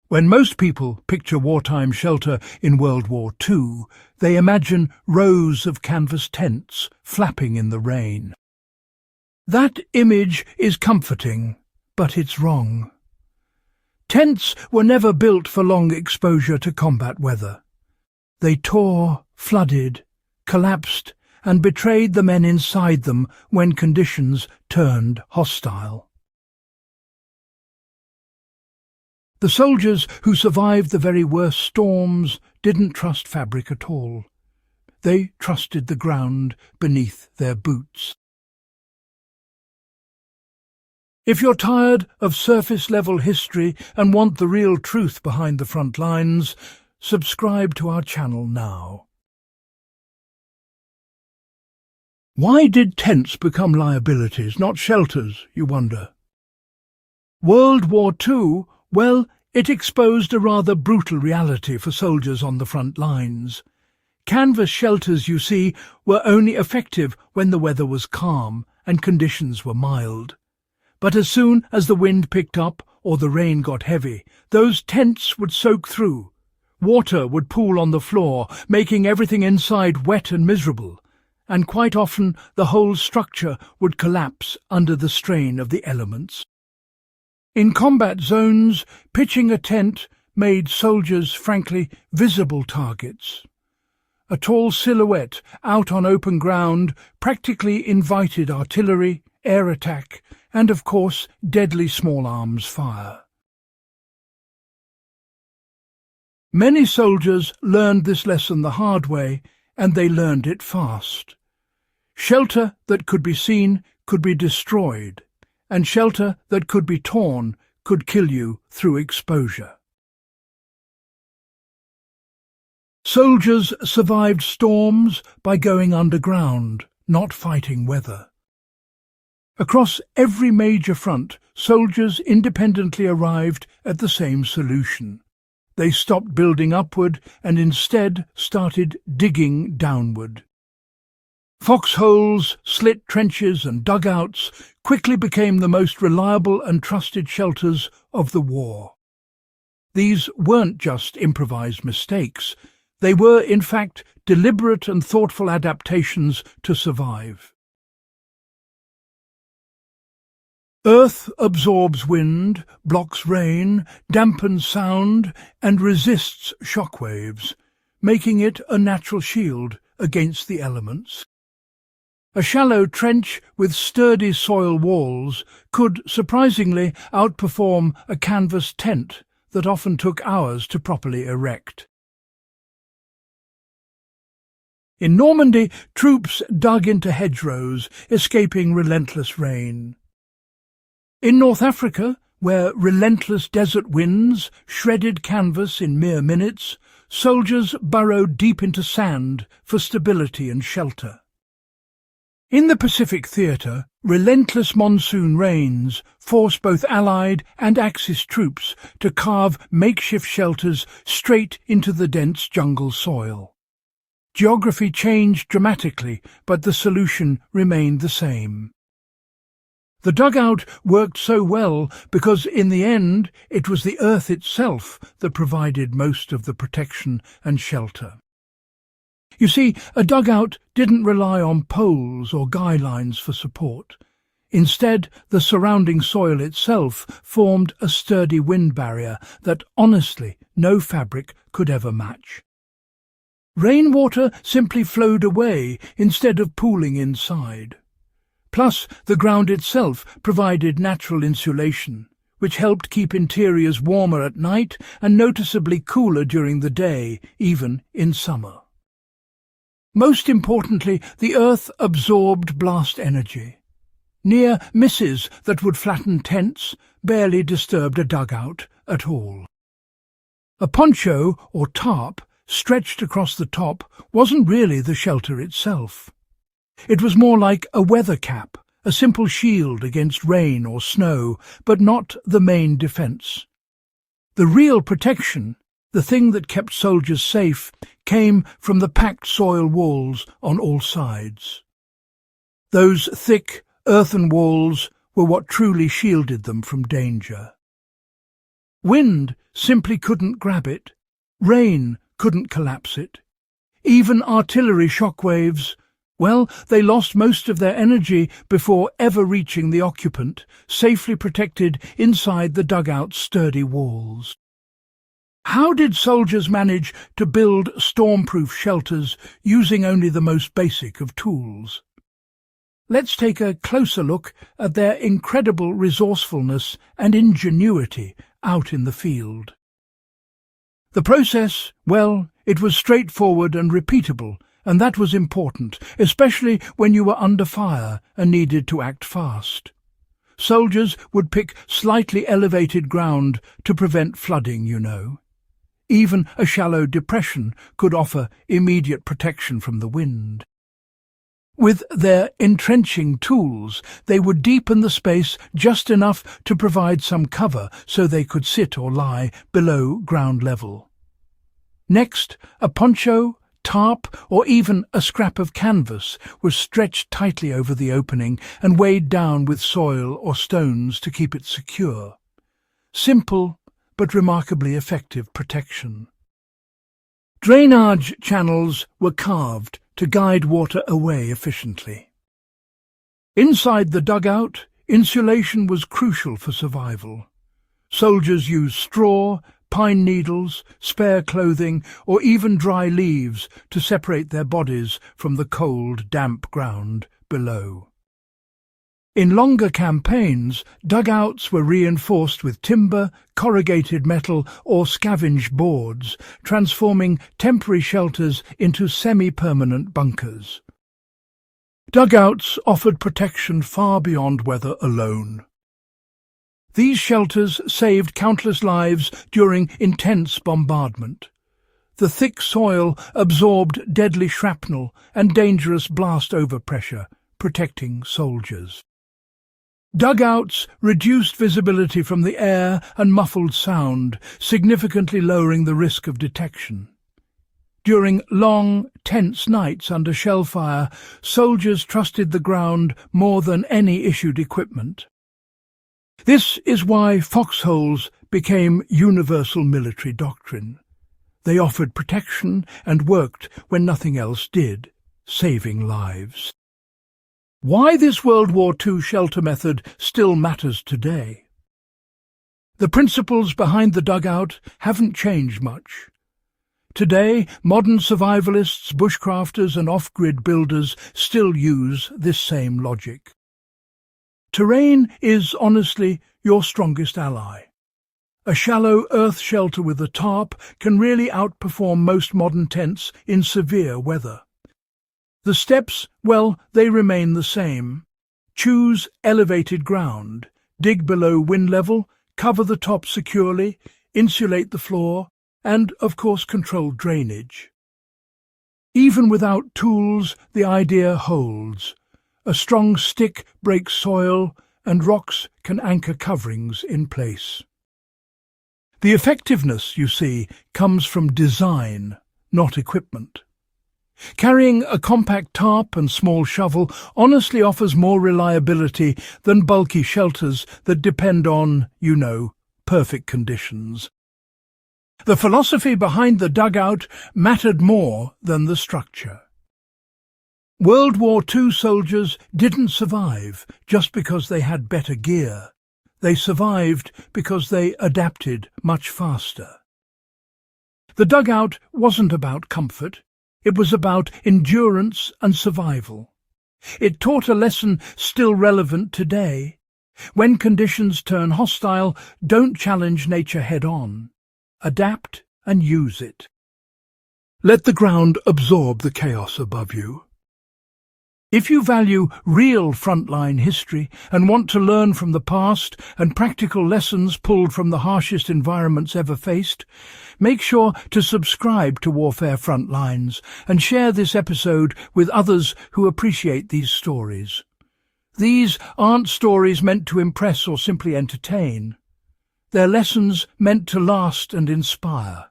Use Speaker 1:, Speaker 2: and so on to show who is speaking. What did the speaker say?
Speaker 1: When most people picture wartime shelter in World War II, they imagine rows of canvas tents flapping in the rain. That image is comforting, but it's wrong. Tents were never built for long exposure to combat weather. They tore, flooded, collapsed, and betrayed the men inside them when conditions turned hostile. The soldiers who survived the very worst storms didn't trust fabric at all. They trusted the ground beneath their boots. If you're tired of surface-level history and want the real truth behind the front lines, subscribe to our channel now. Why did tents become liabilities, not shelters, you wonder? World War II, well, it exposed a rather brutal reality for soldiers on the front lines. Canvas shelters, you see, were only effective when the weather was calm and conditions were mild. But as soon as the wind picked up or the rain got heavy, those tents would soak through. Water would pool on the floor, making everything inside wet and miserable, and quite often the whole structure would collapse under the strain of the elements. In combat zones, pitching a tent made soldiers, frankly, visible targets. A tall silhouette out on open ground practically invited artillery, air attack, and, of course, deadly small arms fire. Many soldiers learned this lesson the hard way, and they learned it fast. Shelter that could be seen could be destroyed, and shelter that could be torn could kill you through exposure. Soldiers survived storms by going underground, not fighting weather. Across every major front, soldiers independently arrived at the same solution. They stopped building upward and instead started digging downward. Foxholes, slit trenches and dugouts quickly became the most reliable and trusted shelters of the war. These weren't just improvised mistakes. They were, in fact, deliberate and thoughtful adaptations to survive. Earth absorbs wind, blocks rain, dampens sound, and resists shock waves, making it a natural shield against the elements. A shallow trench with sturdy soil walls could surprisingly outperform a canvas tent that often took hours to properly erect. In Normandy, troops dug into hedgerows, escaping relentless rain. In North Africa, where relentless desert winds shredded canvas in mere minutes, soldiers burrowed deep into sand for stability and shelter. In the Pacific theatre, relentless monsoon rains forced both Allied and Axis troops to carve makeshift shelters straight into the dense jungle soil. Geography changed dramatically, but the solution remained the same. The dugout worked so well because, in the end, it was the earth itself that provided most of the protection and shelter. You see, a dugout didn't rely on poles or guy lines for support. Instead, the surrounding soil itself formed a sturdy wind barrier that, honestly, no fabric could ever match. Rainwater simply flowed away instead of pooling inside. Plus, the ground itself provided natural insulation, which helped keep interiors warmer at night and noticeably cooler during the day, even in summer. Most importantly, the earth absorbed blast energy. Near misses that would flatten tents barely disturbed a dugout at all. A poncho, or tarp, stretched across the top wasn't really the shelter itself. It was more like a weather cap, a simple shield against rain or snow, but not the main defence. The real protection, the thing that kept soldiers safe, came from the packed soil walls on all sides. Those thick, earthen walls were what truly shielded them from danger. Wind simply couldn't grab it. Rain couldn't collapse it. Even artillery shockwaves, well, they lost most of their energy before ever reaching the occupant, safely protected inside the dugout's sturdy walls. How did soldiers manage to build storm-proof shelters using only the most basic of tools? Let's take a closer look at their incredible resourcefulness and ingenuity out in the field. The process, well, it was straightforward and repeatable, and that was important, especially when you were under fire and needed to act fast. Soldiers would pick slightly elevated ground to prevent flooding, you know. Even a shallow depression could offer immediate protection from the wind. With their entrenching tools, they would deepen the space just enough to provide some cover so they could sit or lie below ground level. Next, a poncho, tarp, or even a scrap of canvas was stretched tightly over the opening and weighed down with soil or stones to keep it secure. Simple, but remarkably effective protection. Drainage channels were carved to guide water away efficiently. Inside the dugout, insulation was crucial for survival. Soldiers used straw, pine needles, spare clothing, or even dry leaves to separate their bodies from the cold, damp ground below. In longer campaigns, dugouts were reinforced with timber, corrugated metal, or scavenged boards, transforming temporary shelters into semi-permanent bunkers. Dugouts offered protection far beyond weather alone. These shelters saved countless lives during intense bombardment. The thick soil absorbed deadly shrapnel and dangerous blast overpressure, protecting soldiers. Dugouts reduced visibility from the air and muffled sound, significantly lowering the risk of detection. During long, tense nights under shell fire, soldiers trusted the ground more than any issued equipment. This is why foxholes became universal military doctrine. They offered protection and worked when nothing else did, saving lives. Why this World War II shelter method still matters today. The principles behind the dugout haven't changed much. Today, modern survivalists, bushcrafters and off-grid builders still use this same logic. Terrain is, honestly, your strongest ally. A shallow earth shelter with a tarp can really outperform most modern tents in severe weather. The steps, well, they remain the same. Choose elevated ground, dig below wind level, cover the top securely, insulate the floor, and, of course, control drainage. Even without tools, the idea holds. A strong stick breaks soil, and rocks can anchor coverings in place. The effectiveness, you see, comes from design, not equipment. Carrying a compact tarp and small shovel honestly offers more reliability than bulky shelters that depend on, you know, perfect conditions. The philosophy behind the dugout mattered more than the structure. World War II soldiers didn't survive just because they had better gear. They survived because they adapted much faster. The dugout wasn't about comfort. It was about endurance and survival. It taught a lesson still relevant today. When conditions turn hostile, don't challenge nature head-on. Adapt and use it. Let the ground absorb the chaos above you. If you value real frontline history and want to learn from the past and practical lessons pulled from the harshest environments ever faced, make sure to subscribe to Warfare Frontlines and share this episode with others who appreciate these stories. These aren't stories meant to impress or simply entertain. They're lessons meant to last and inspire.